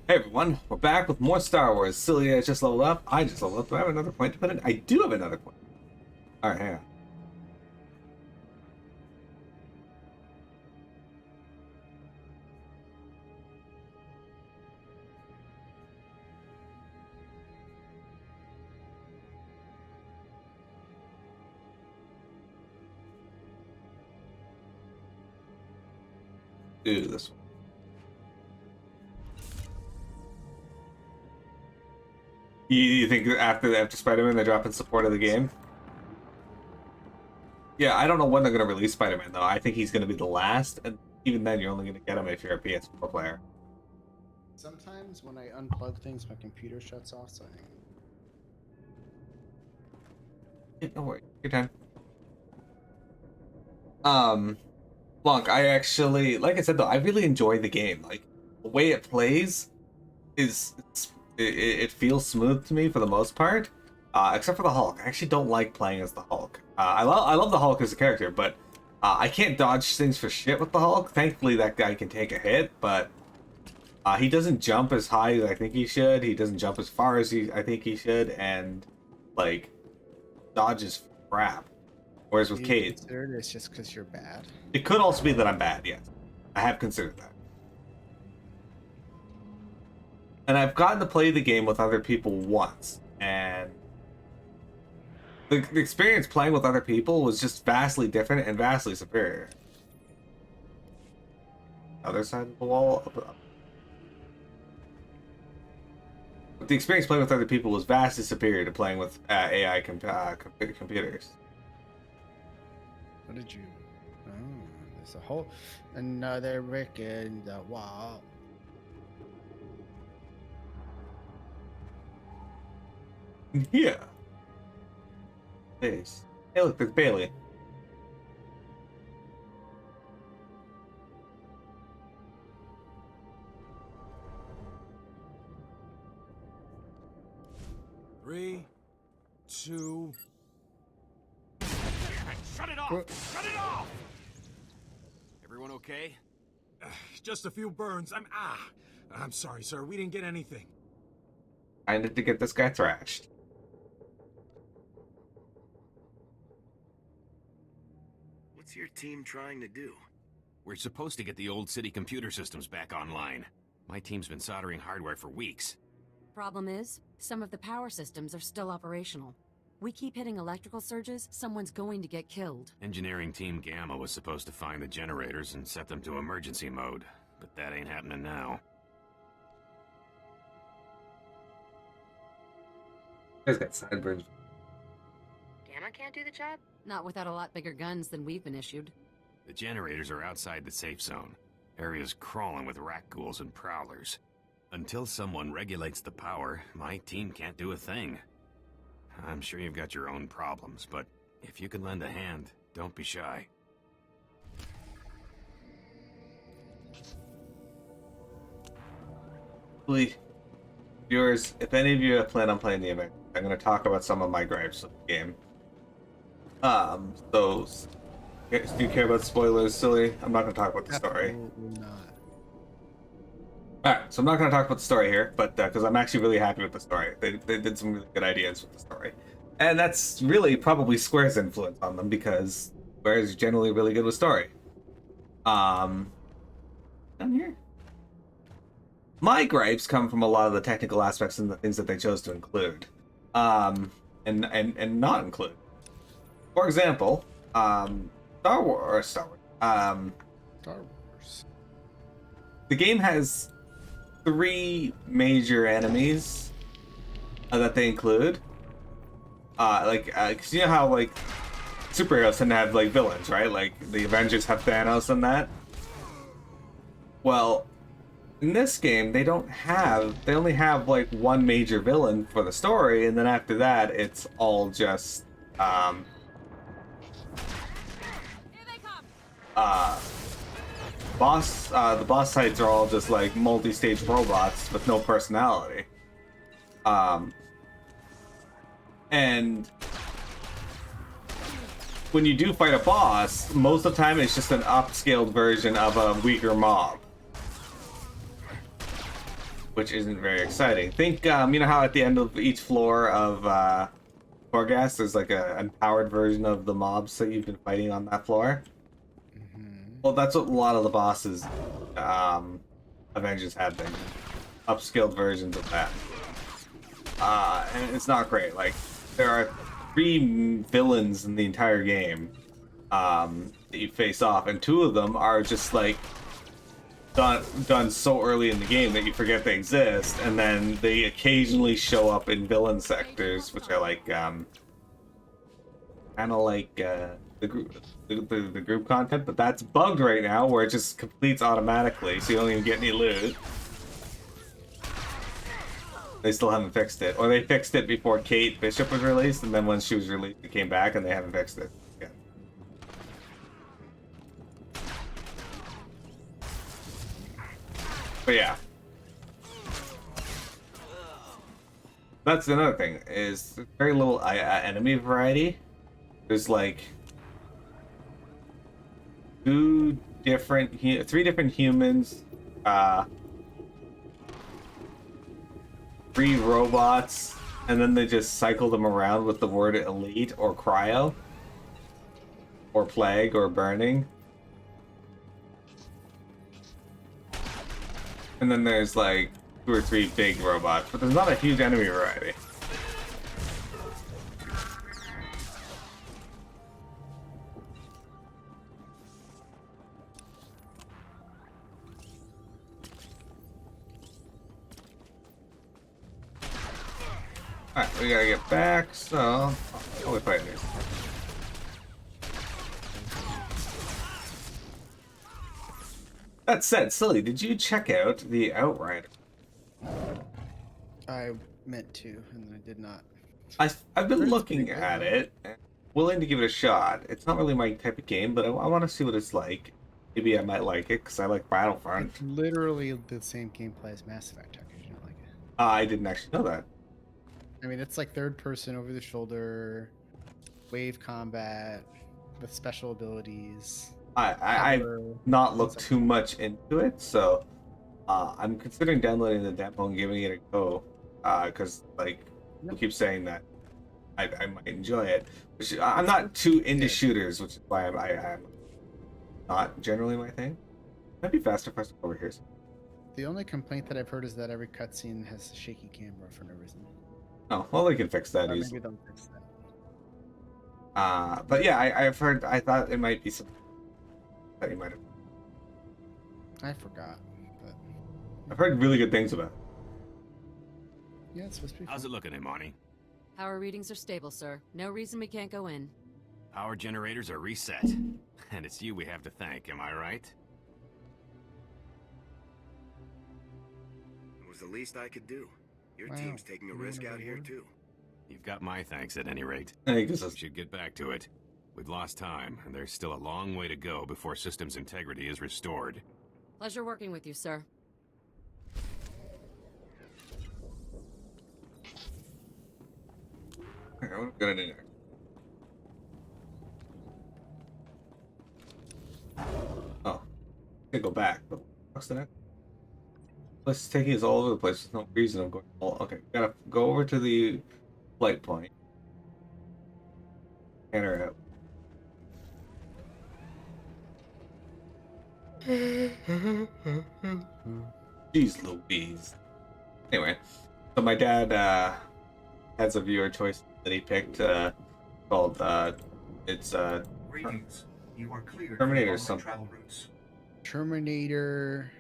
Hey everyone, we're back with more Star Wars. Silly, I just leveled up. I just leveled up. Do I have another point to put in? I do have another point. Alright, hang on. Do this one. You think after Spider-Man they're dropping support of the game? Yeah, I don't know when they're going to release Spider-Man though. I think he's going to be the last, and even then you're only going to get him if you're a PS4 player. Sometimes when I unplug things, my computer shuts off, so Yeah, don't worry, your time. Blanc, I actually, like I said though, I really enjoy the game. Like, the way it plays it feels smooth to me for the most part, except for the Hulk. I actually don't like playing as the Hulk. I love the Hulk as a character, but I can't dodge things for shit with the Hulk. Thankfully, that guy can take a hit, but he doesn't jump as high as I think he should. He doesn't jump as far as I think he should, and like dodges crap. Whereas with Cade, it's just because you're bad. it could also be that I'm bad. Yes, I have considered that. And I've gotten to play the game with other people once, and the experience playing with other people was just vastly different and vastly superior. Other side of the wall. But the experience playing with other people was vastly superior to playing with AI computers. What did you? Oh, there's a whole another brick in the wall. Yeah. Hey, look, there's Bailey. Three, two. Shut it off! Shut it off! Everyone okay? Just a few burns. I'm sorry, sir. We didn't get anything. I need to get this guy thrashed. What's your team trying to do? We're supposed to get the old city computer systems back online. My team's been soldering hardware for weeks. Problem is, some of the power systems are still operational. We keep hitting electrical surges, someone's going to get killed. Engineering Team Gamma was supposed to find the generators and set them to emergency mode, but that ain't happening now. You guys got sideburns. Gamma can't do the job? Not without a lot bigger guns than we've been issued. The generators are outside the safe zone. Area's crawling with Rakghouls and Prowlers. Until someone regulates the power, my team can't do a thing. I'm sure you've got your own problems, but if you can lend a hand, don't be shy. Viewers, if any of you plan on playing the event, I'm going to talk about some of my gripes with the game. So, do you care about spoilers, Silly? I'm not going to talk about the story. Absolutely not. Alright, so I'm not going to talk about the story here, but because I'm actually really happy with the story. They did some really good ideas with the story. And that's really probably Square's influence on them, because Square is generally really good with story. Down here? My gripes come from a lot of the technical aspects and the things that they chose to include. And not include. For example, Star Wars. Star Wars. The game has 3 major enemies that they include. Cause you know how like superheroes tend to have like villains, right? Like the Avengers have Thanos and that. Well, in this game, they only have like one major villain for the story, and then after that, it's all just the boss fights are all just like multi-stage robots with no personality. And when you do fight a boss, most of the time it's just an upscaled version of a weaker mob. which isn't very exciting. Think, you know how at the end of each floor of Torghast, there's like a empowered version of the mobs that you've been fighting on that floor? Well, that's what a lot of the bosses, Avengers have been. Upscaled versions of that. And it's not great. Like, there are 3 villains in the entire game that you face off, and 2 of them are just like done so early in the game that you forget they exist, and then they occasionally show up in villain sectors, which are like kind of like the group content, but that's bugged right now where it just completes automatically, so you don't even get any loot. They still haven't fixed it, or they fixed it before Kate Bishop was released, and then when she was released, it came back, and they haven't fixed it. Yeah. But yeah, that's another thing. Is very little enemy variety. There's like 3 different humans, 3 robots, and then they just cycle them around with the word elite or cryo or plague or burning. And then there's like 2 or 3 big robots, but there's not a huge enemy variety. Alright, we gotta get back, so... Oh, we fight here. That said, Silly, did you check out the Outrider? I meant to, and I did not. I've been looking at it, and willing to give it a shot. It's not really my type of game, but I want to see what it's like. Maybe I might like it, because I like Battlefront. It's literally the same gameplay as Mass Effect. How could you not like it? I didn't actually know that. I mean, it's like third person, over the shoulder, wave combat with special abilities. I've not looked too much into it, so I'm considering downloading the demo and giving it a go. Because, like, people keep saying that I might enjoy it. Which, I'm not too into shooters, which is why I'm not generally my thing. Might be faster if I step over here. The only complaint that I've heard is that every cutscene has a shaky camera for no reason. Oh, well, they can fix that Or easily. maybe they'll fix that. But yeah, I've heard. I thought it might be something that you might have. I forgot, but I've heard really good things about it. yeah, it's supposed to be How's fun. it looking, Imani? Power readings are stable, sir. No reason we can't go in. Power generators are reset. And it's you we have to thank, am I right? It was the least I could do. Your Wow. team's taking a You risk wanna out here, reward? too. You've got my thanks at any rate. I guess We should get back to it. We've lost time, and there's still a long way to go before systems integrity is restored. Pleasure working with you, sir. I'm gonna in there. Oh, I go back. But what's the next? This is taking us all over the place. There's no reason I'm going. Oh, okay, gotta go over to the flight point. Enter out. Jeez Louise. Anyway, so my dad has a viewer choice that he picked called it's Greetings. You are cleared Terminator for something. travel routes. Terminator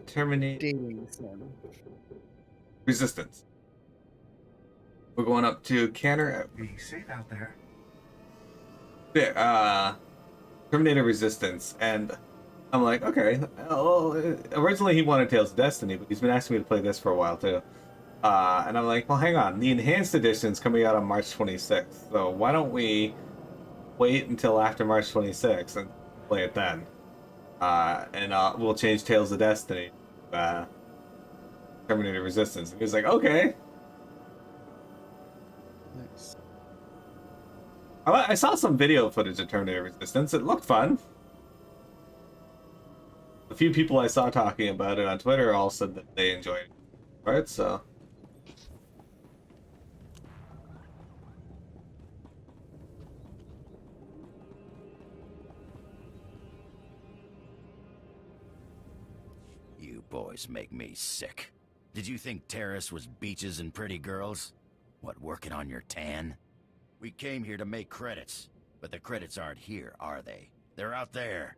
Terminate dating sim. Resistance. We're going up to Canner. Be safe out there. Terminator Resistance, and I'm like, okay. Well, originally he wanted Tales of Destiny, but he's been asking me to play this for a while too. And I'm like, well, hang on. The enhanced edition is coming out on March 26th, so why don't we wait until after March 26th and play it then? And we'll change Tales of Destiny to Terminator Resistance. And he was like, okay. Nice. I saw some video footage of Terminator Resistance. It looked fun. a few people I saw talking about it on Twitter all said that they enjoyed it. Right, so. You boys make me sick. Did you think Taris was beaches and pretty girls? What, working on your tan? We came here to make credits, but the credits aren't here, are they? They're out there.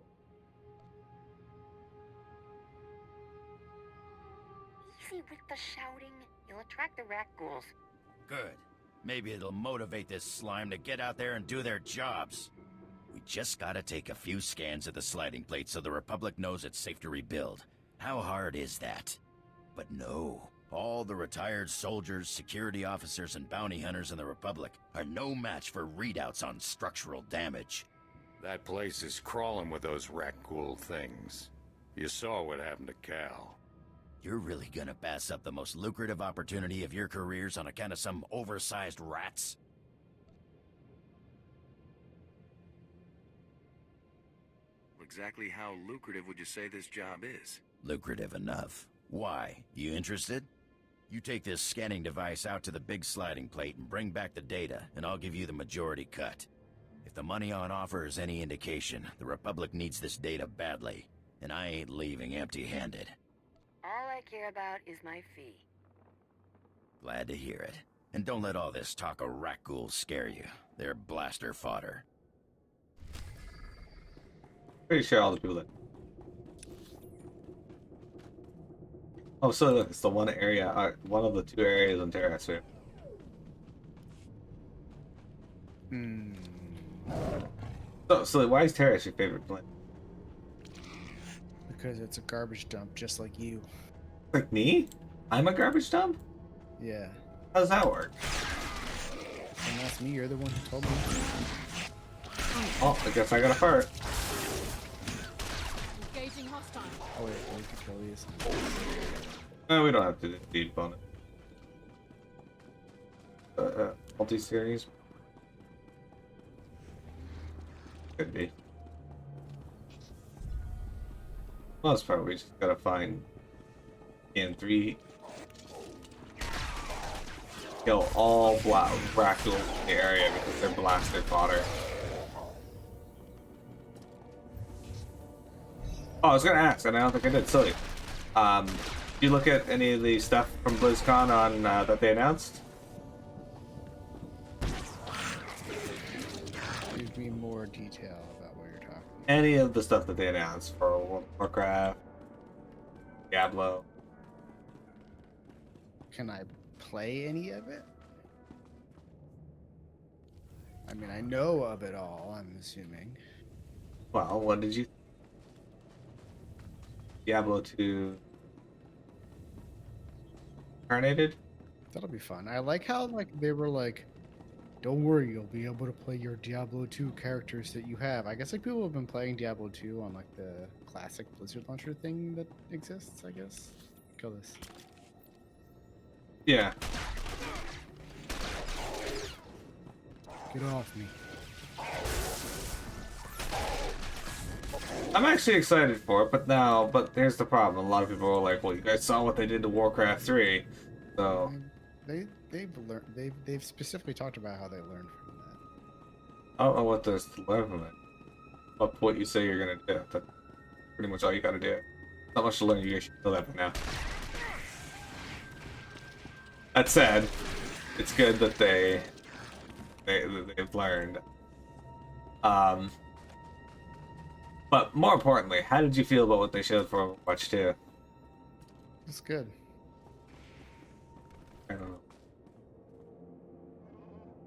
Easy with the shouting. You'll attract the Rakghouls. Good. Maybe it'll motivate this slime to get out there and do their jobs. We just gotta take a few scans of the sliding plate so the Republic knows it's safe to rebuild. How hard is that? But no. All the retired soldiers, security officers, and bounty hunters in the Republic are no match for readouts on structural damage. That place is crawling with those Rakghoul things. You saw what happened to Cal. You're really gonna pass up the most lucrative opportunity of your careers on account of some oversized rats? Exactly how lucrative would you say this job is? Lucrative enough. Why? You interested? You take this scanning device out to the big sliding plate and bring back the data, and I'll give you the majority cut. If the money on offer is any indication, the Republic needs this data badly, and I ain't leaving empty-handed. All I care about is my fee. Glad to hear it. And don't let all this talk of Rakghouls scare you. They're blaster fodder. Pretty sure all the people that. Oh, so look, it's the one area, one of the two areas in Taris. Right? So why is Taris your favorite planet? Because it's a garbage dump, just like you. Like me? I'm a garbage dump? Yeah. How does that work? And that's me. You're the one who told me. Oh, I guess I got a fart. Engaging hostile. Oh wait, we can kill these. No, we don't have to do bonus. Multi-series? Could be. Most part, we just gotta find in 3. Kill all Rakghouls in the area because they're blaster fodder. Oh, I was gonna ask, and I don't think I did. Silly. Did you look at any of the stuff from BlizzCon on that they announced? Give me more detail about what you're talking. Any of the stuff that they announced for World of Warcraft, Diablo. Can I play any of it? I mean, I know of it all, I'm assuming. Well, what did you? Diablo 2 Incarnated? That'll be fun. I like how they were like, don't worry, you'll be able to play your Diablo 2 characters that you have. I guess people have been playing Diablo 2 on the classic Blizzard launcher thing that exists, I guess. Kill this. Yeah. Get off me. I'm actually excited for it, but here's the problem. A lot of people are like, well, you guys saw what they did to Warcraft 3, so... They've specifically talked about how they learned from that. I don't know what there's to learn from it. But what you say you're gonna do. That's pretty much all you gotta do. Not much to learn, you guys should know that by now. That said, it's good that they've learned. But more importantly, how did you feel about what they showed for Overwatch 2? It's good. I don't know.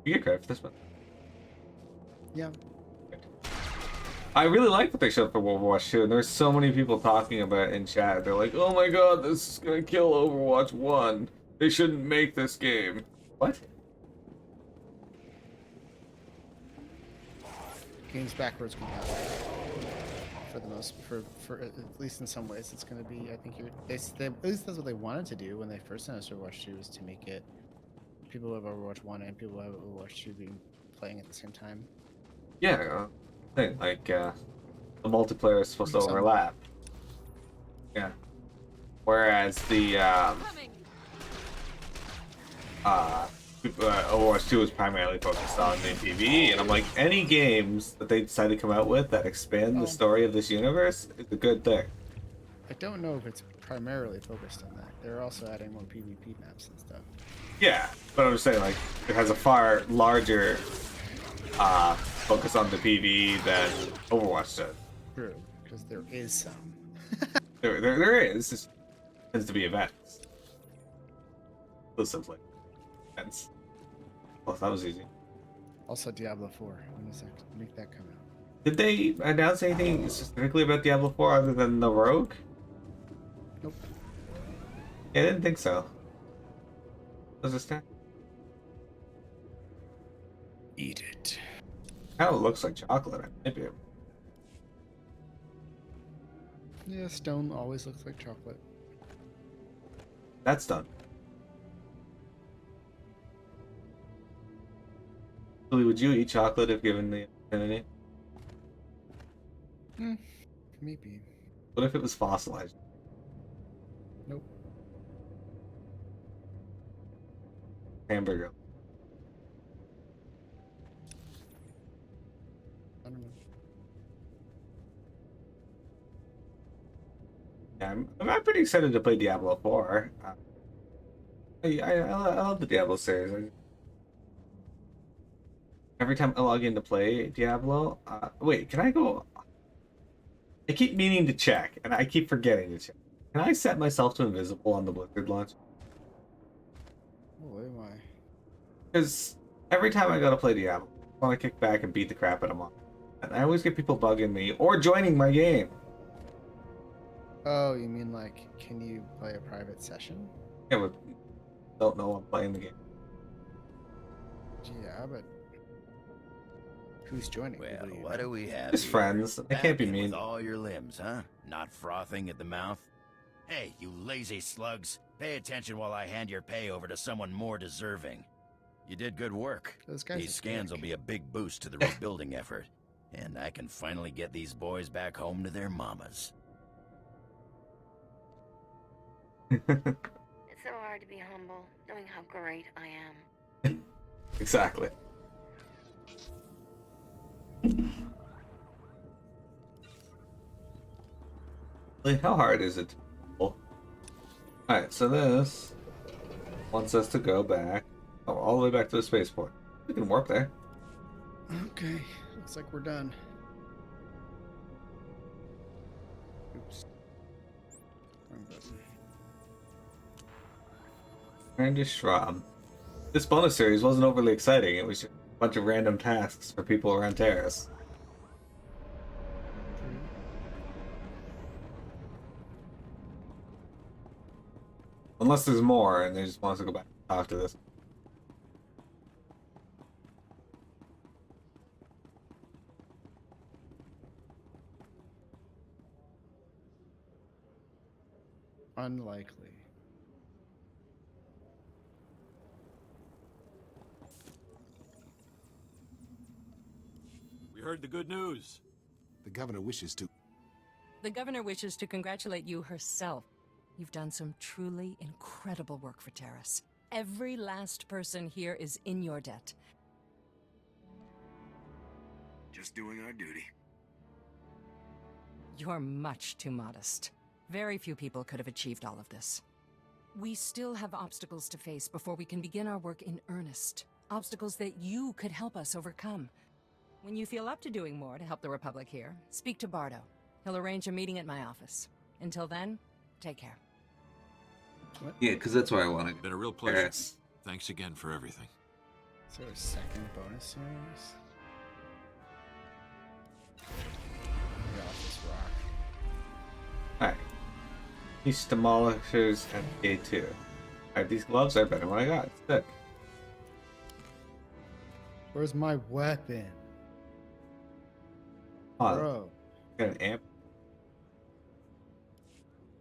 You get credit for this one. Yeah. I really like what they showed for Overwatch 2, and there's so many people talking about it in chat. They're like, oh my god, this is gonna kill Overwatch 1. They shouldn't make this game. What? Games backwards compatible. For the most, for at least in some ways, it's going to be. I think at least that's what they wanted to do when they first announced Overwatch 2, was to make it people who have Overwatch 1 and people who have Overwatch 2 being playing at the same time. Yeah, the multiplayer is supposed to overlap. Yeah. Whereas the Overwatch 2 is primarily focused on main PvE, and I'm like, any games that they decide to come out with that expand the story of this universe is a good thing. I don't know if it's primarily focused on that. They're also adding more PvP maps and stuff. Yeah, but I'm just saying, like, it has a far larger focus on the PvE than Overwatch does. True, because there is some. There is. It tends to be events. Exclusively. Events. Well, that was easy. Also, Diablo 4. When does that make that come out? Did they announce anything specifically about Diablo 4 other than the Rogue? Nope. Yeah, I didn't think so. Was this that? Eat it. Kind of looks like chocolate. Maybe. Yeah, stone always looks like chocolate. That's done. Lee, would you eat chocolate if given the opportunity? Maybe. What if it was fossilized? Nope. Hamburger. I don't know. Yeah, I'm pretty excited to play Diablo 4. I love the Diablo series. Every time I log in to play Diablo, wait, can I go? I keep meaning to check, and I keep forgetting to check. Can I set myself to invisible on the Blizzard launch? Oh, why? Because every time I go to play Diablo, I want to kick back and beat the crap out of them. And I always get people bugging me or joining my game. Oh, you mean like, can you play a private session? Yeah, but don't know I'm playing the game. Yeah, but who's joining? Well, People you what know? do we have Just here? friends. I can't be Back in mean. with all your limbs, huh? Not frothing at the mouth? Hey, you lazy slugs. Pay attention while I hand your pay over to someone more deserving. You did good work. Those guys These are scans dick. will be a big boost to the rebuilding effort. And I can finally get these boys back home to their mamas. It's so hard to be humble, knowing how great I am. Exactly. Like, how hard is it? Alright, so this wants us to go back, all the way back to the spaceport. We can warp there. Okay, looks like we're done. Oops. Wrong button. Randy Schraub. This bonus series wasn't overly exciting. It was just a bunch of random tasks for people around Taris. Unless there's more and they just want us to go back and talk to this. Unlikely. We heard the good news. The governor wishes to. The governor wishes to congratulate you herself. You've done some truly incredible work for Taris. Every last person here is in your debt. Just doing our duty. You're much too modest. Very few people could have achieved all of this. We still have obstacles to face before we can begin our work in earnest. Obstacles that you could help us overcome. When you feel up to doing more to help the Republic here, speak to Bardo. He'll arrange a meeting at my office. Until then, take care. What? Yeah, because that's where I want to go. Been a real pleasure. Thanks again for everything. Is there a second bonus series? Get off this rock. Alright. These demolishers and A2. Alright, these gloves are better than what I got. It's sick. Where's my weapon? Oh, Bro. got an amp.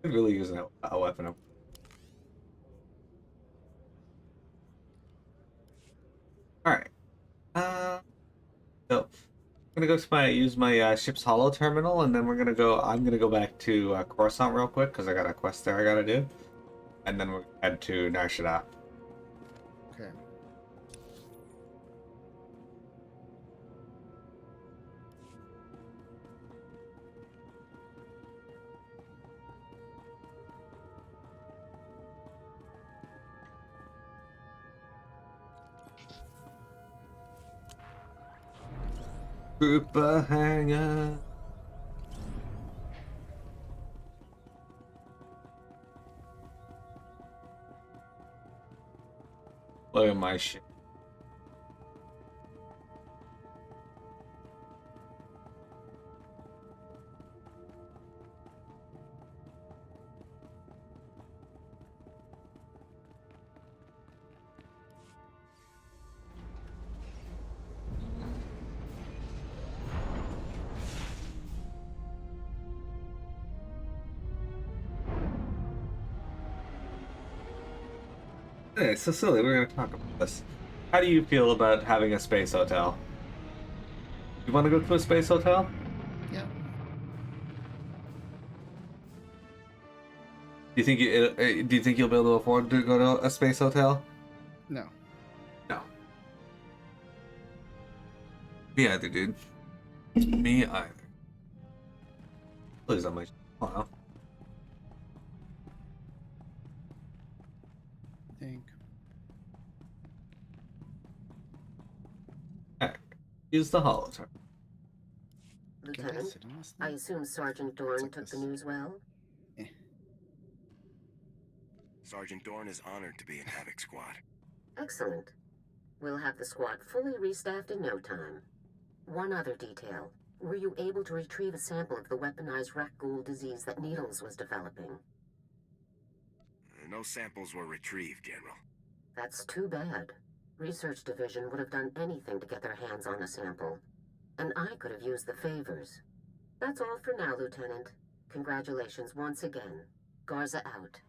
I'm really using a weapon. Alright. So, gonna go to use my ship's holo terminal, and then we're gonna go. I'm gonna go back to Coruscant real quick because I got a quest there I gotta do, and then we'll head to Nar Shaddaa. Okay. Group hanger. Look at my shit. Hey, so silly, we're gonna talk about this. How do you feel about having a space hotel? You want to go to a space hotel? Yeah. Do you think you'll be able to afford to go to a space hotel? No. No. Me either, dude. Me either. Please, I'm like, wow. I think. Alright. Use the holoterm. Lieutenant, I assume Sergeant Dorn took the news well? Sergeant Dorn is honored to be in Havoc Squad. Excellent. We'll have the squad fully restaffed in no time. One other detail. Were you able to retrieve a sample of the weaponized Rakghoul disease that Needles was developing? No samples were retrieved, General. That's too bad. Research Division would have done anything to get their hands on a sample. And I could have used the favors. That's all for now, Lieutenant. Congratulations once again. Garza out.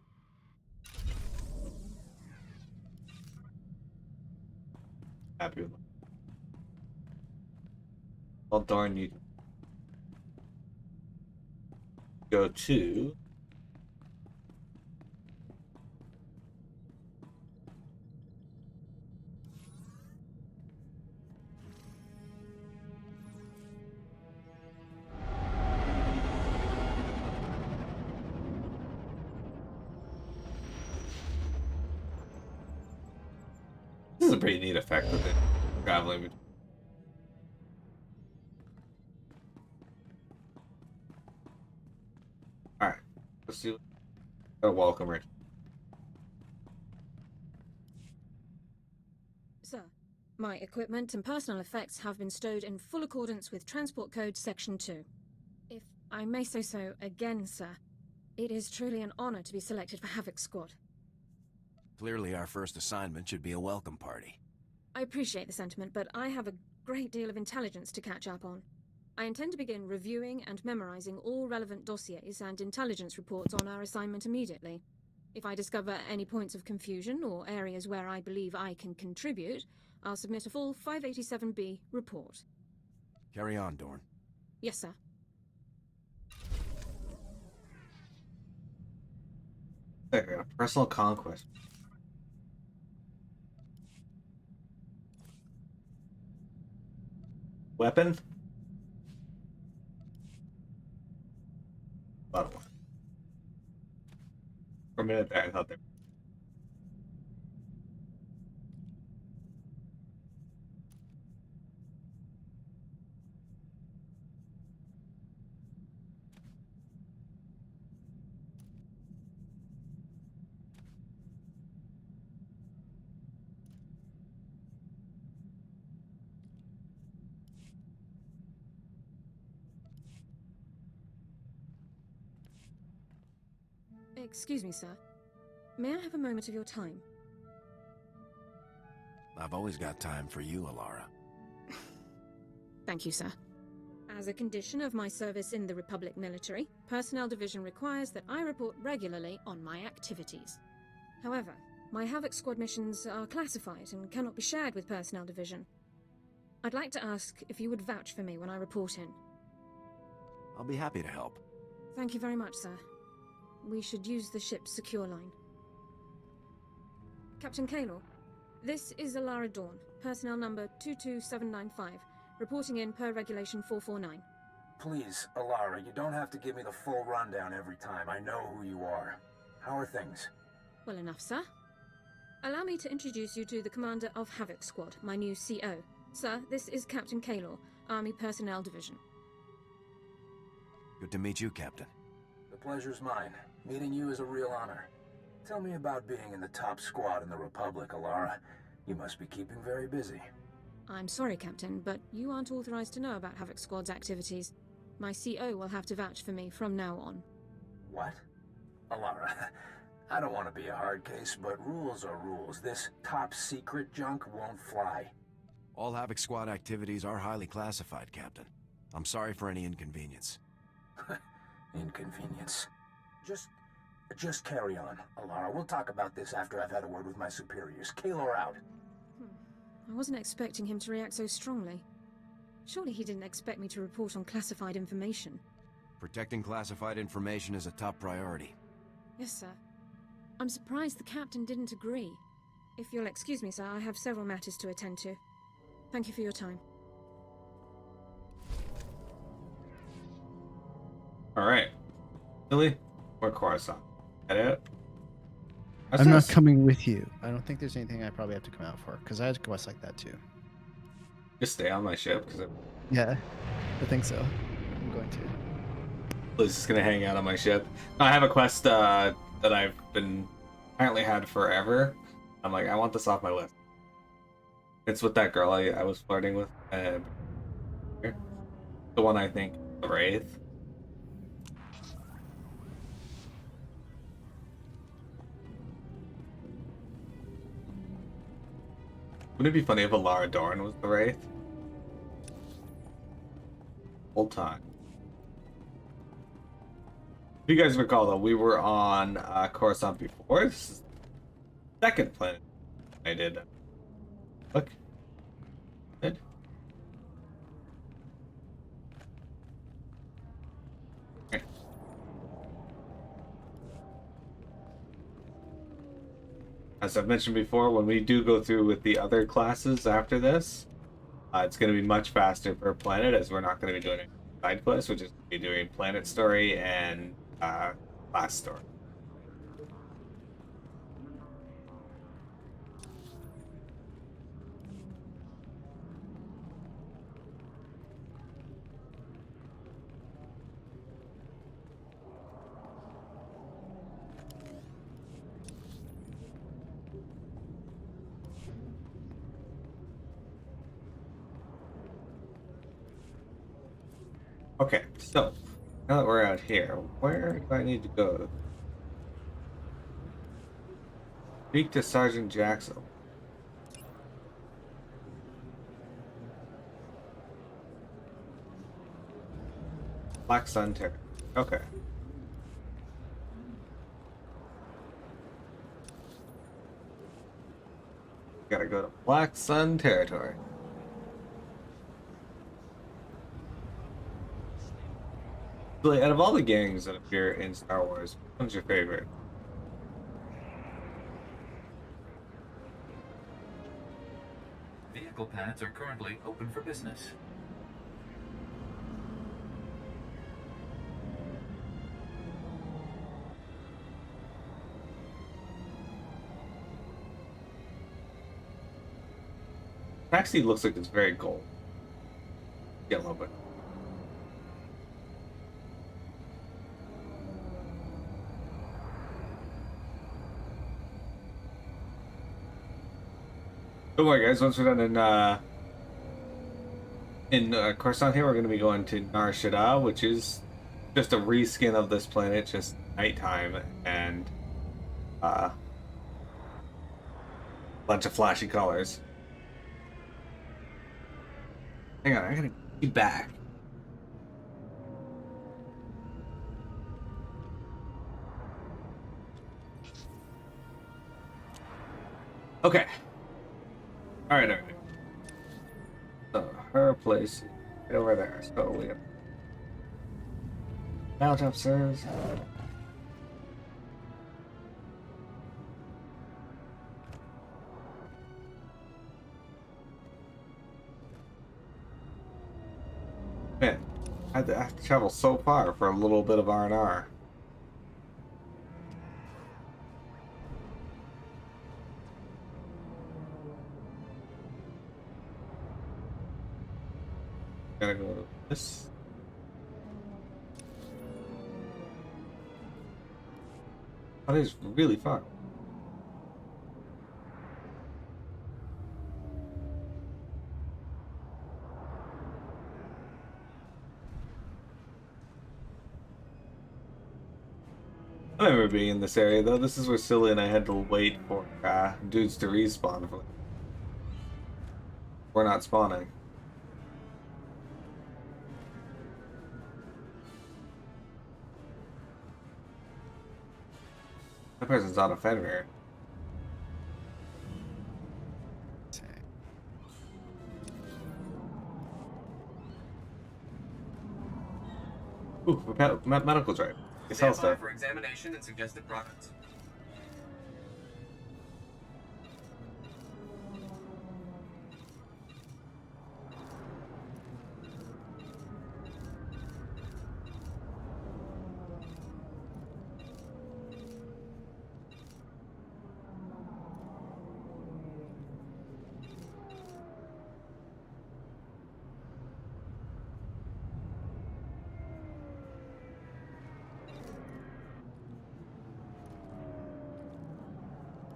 Happy with it. Well, darn you. Go to. This is a pretty neat effect with it traveling between. Alright, let's do a welcome ritual. Sir, my equipment and personal effects have been stowed in full accordance with Transport Code Section 2. If I may say so again, sir, it is truly an honor to be selected for Havoc Squad. Clearly our first assignment should be a welcome party. I appreciate the sentiment, but I have a great deal of intelligence to catch up on. I intend to begin reviewing and memorizing all relevant dossiers and intelligence reports on our assignment immediately. If I discover any points of confusion or areas where I believe I can contribute, I'll submit a full 587B report. Carry on, Dorn. Yes, sir. Okay, personal conquest. Weapon? Bottom one. For a minute there, I thought they. Excuse me, sir. May I have a moment of your time? I've always got time for you, Alara. Thank you, sir. As a condition of my service in the Republic military, Personnel Division requires that I report regularly on my activities. However, my Havoc Squad missions are classified and cannot be shared with Personnel Division. I'd like to ask if you would vouch for me when I report in. I'll be happy to help. Thank you very much, sir. We should use the ship's secure line. Captain Kaylor, this is Alara Dawn, personnel number 22795, reporting in per Regulation 449. Please, Alara, you don't have to give me the full rundown every time. I know who you are. How are things? Well enough, sir. Allow me to introduce you to the commander of Havoc Squad, my new CO. Sir, this is Captain Kaylor, Army Personnel Division. Good to meet you, Captain. The pleasure's mine. Meeting you is a real honor. Tell me about being in the top squad in the Republic, Alara. You must be keeping very busy. I'm sorry, Captain, but you aren't authorized to know about Havoc Squad's activities. My CO will have to vouch for me from now on. What? Alara, I don't want to be a hard case, but rules are rules. This top secret junk won't fly. All Havoc Squad activities are highly classified, Captain. I'm sorry for any inconvenience. Inconvenience. Just carry on, Alara. We'll talk about this after I've had a word with my superiors. Kaylor out. I wasn't expecting him to react so strongly. Surely he didn't expect me to report on classified information. Protecting classified information is a top priority. Yes, sir. I'm surprised the captain didn't agree. If you'll excuse me, sir, I have several matters to attend to. Thank you for your time. Alright. Billy? Or Coruscant? That it? I'm not coming with you. I don't think there's anything I probably have to come out for, because I had quests like that too. Just stay on my ship, because Yeah, I think so. I'm going to. Liz is gonna hang out on my ship. I have a quest that I've been apparently had forever. I'm like, I want this off my list. It's with that girl I was flirting with. The one I think, the Wraith. Wouldn't it be funny if Alara Dorn was the Wraith? Whole time. If you guys recall, though, we were on Coruscant before. This is the second planet I did. Look. Good. Okay. As I've mentioned before, when we do go through with the other classes after this, it's going to be much faster per planet, as we're not going to be doing a side quest, which is going to be doing planet story and class story. Okay, so now that we're out here, where do I need to go? Speak to Sergeant Jackson. Black Sun Territory. Okay. Gotta go to Black Sun Territory. Really, out of all the gangs that appear in Star Wars, which one's your favorite? Vehicle pads are currently open for business. Taxi looks like it's very gold. Yellow, but don't worry, guys. Once we're done in Coruscant here, we're going to be going to Nar Shaddaa, which is just a reskin of this planet, just nighttime and a bunch of flashy colors. Hang on, I gotta be back. Okay. All right. So, place right over there. So we have mount upstairs. Man, I have to travel so far for a little bit of R&R. Gotta go to this. Oh, that is really far. I remember being in this area though. This is where Silly and I had to wait for dudes to respawn. We're not spawning. That person's on a Fenrir. Ooh, medical drive. They sell stuff. For examination and suggested products.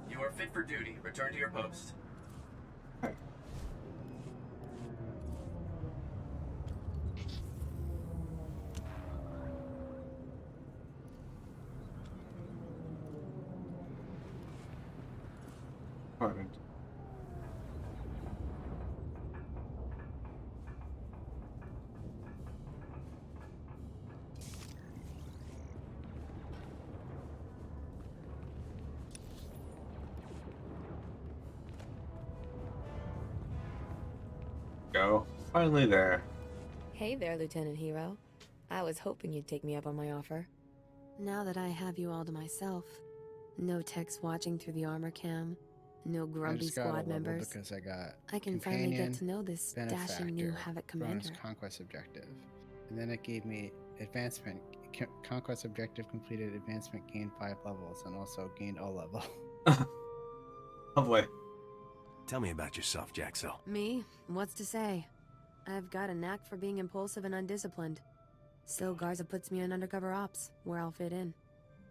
You are fit for duty. Return to your post. Apartment. Go. Finally there. Hey there, Lieutenant Hero. I was hoping you'd take me up on my offer. Now that I have you all to myself, no techs watching through the armor cam, no grumpy squad members. Because I got I can finally get to know this dashing new Havoc commander. Conquest objective, and then it gave me advancement. Conquest objective completed. Advancement gained 5 levels, and also gained a level. Oh boy. Tell me about yourself, Jaxo. Me? What's to say? I've got a knack for being impulsive and undisciplined. So Garza puts me in undercover ops, where I'll fit in.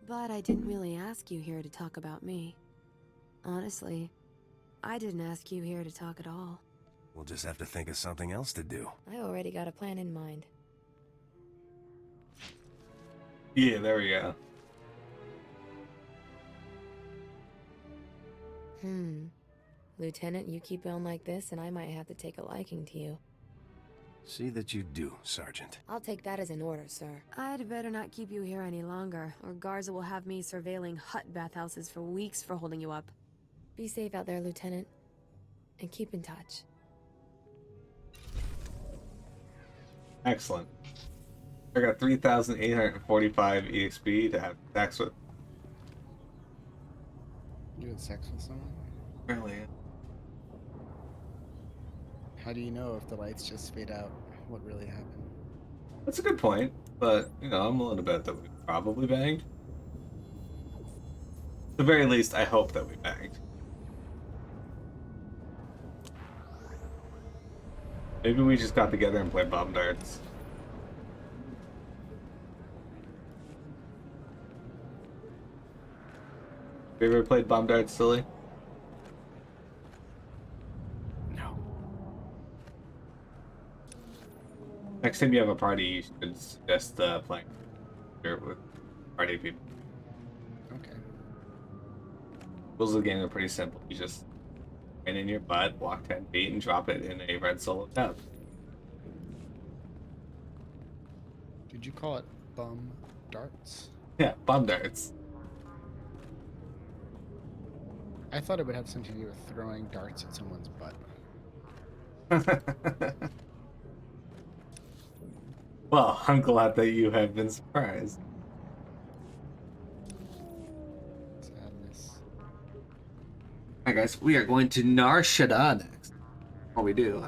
But I didn't really ask you here to talk about me. Honestly, I didn't ask you here to talk at all. We'll just have to think of something else to do. I already got a plan in mind. Yeah, there we go. Lieutenant, you keep on like this and I might have to take a liking to you. See that you do, Sergeant. I'll take that as an order, sir. I'd better not keep you here any longer, or Garza will have me surveilling hut bathhouses for weeks for holding you up. Be safe out there, Lieutenant. And keep in touch. Excellent. I got 3,845 EXP to have sex with. You had sex with someone? Apparently. How do you know if the lights just fade out what really happened? That's a good point, but, you know, I'm willing to bet that we probably banged. At the very least, I hope that we banged. Maybe we just got together and played bomb darts. Have you ever played bomb darts, Silly? No. Next time you have a party, you should suggest playing here with party people. Okay. Rules of the game are pretty simple. You just stand in your butt, walk 10 feet, and drop it in a red solo tab. Did you call it bum darts? Yeah, bomb darts. I thought it would have something to do with throwing darts at someone's butt. Well, I'm glad that you have been surprised. Sadness. Alright guys, we are going to Nar Shaddaa next. What we do,